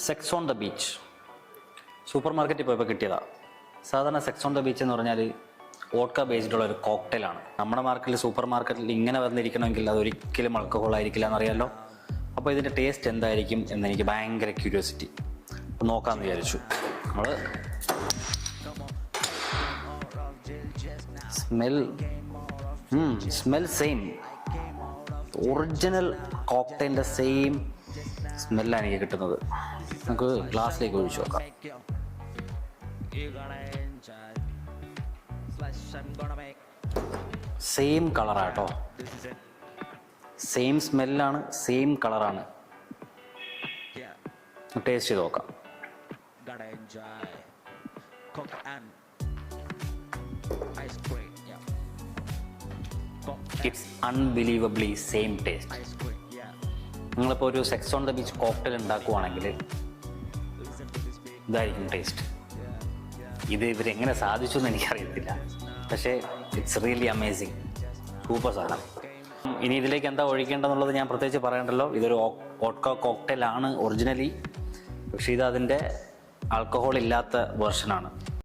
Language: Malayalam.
Sex on the beach super മാർക്കറ്റിൽ പോയപ്പോൾ കിട്ടിയതാണ്. സാധാരണ സെക്സ് ഓൺ ദ ബീച്ച് എന്ന് പറഞ്ഞാൽ വോഡ്ക ബേസ്ഡുള്ള ഒരു കോക്ടെയിലാണ്. നമ്മുടെ മാർക്കറ്റിൽ സൂപ്പർ മാർക്കറ്റിൽ ഇങ്ങനെ വന്നിരിക്കണമെങ്കിൽ അതൊരിക്കലും ആൽക്കഹോൾ ആയിരിക്കില്ല എന്നറിയാമല്ലോ. അപ്പോൾ ഇതിൻ്റെ ടേസ്റ്റ് എന്തായിരിക്കും എന്നെനിക്ക് ഭയങ്കര ക്യൂരിയോസിറ്റി. അപ്പോൾ നോക്കാമെന്ന് വിചാരിച്ചു. നമ്മൾ സ്മെൽ സെയിം, ഒറിജിനൽ കോക്ടെയിലിൻ്റെ സെയിം സ്മെല്ലാണ് എനിക്ക് കിട്ടുന്നത്. നമുക്ക് ഗ്ലാസ്സിലേക്ക് ഒഴിച്ചു നോക്കാം. സെയിം കളറാട്ടോ, സെയിം സ്മെല്ലാണ്, സെയിം കളറാണ്. ടേസ്റ്റ് ചെയ്ത് നോക്കാം. It's unbelievably same taste. നിങ്ങളിപ്പോൾ ഒരു sex on the beach cocktail ഉണ്ടാക്കുവാണെങ്കിൽ ഇതായിരിക്കും ടേസ്റ്റ്. ഇത് ഇവരെങ്ങനെ സാധിച്ചു എന്ന് എനിക്കറിയത്തില്ല, പക്ഷേ ഇറ്റ്സ് റിയലി അമേസിങ്, സൂപ്പർ സാധനം. ഇനി ഇതിലേക്ക് എന്താ ഒഴിക്കേണ്ടതെന്നുള്ളത് ഞാൻ പ്രത്യേകിച്ച് പറയണ്ടല്ലോ. ഇതൊരു വോഡ്ക കോക്ടെയിലാണ് ഒറിജിനലി, പക്ഷേ ഇത് അതിൻ്റെ ആൽക്കഹോൾ ഇല്ലാത്ത വേർഷനാണ്.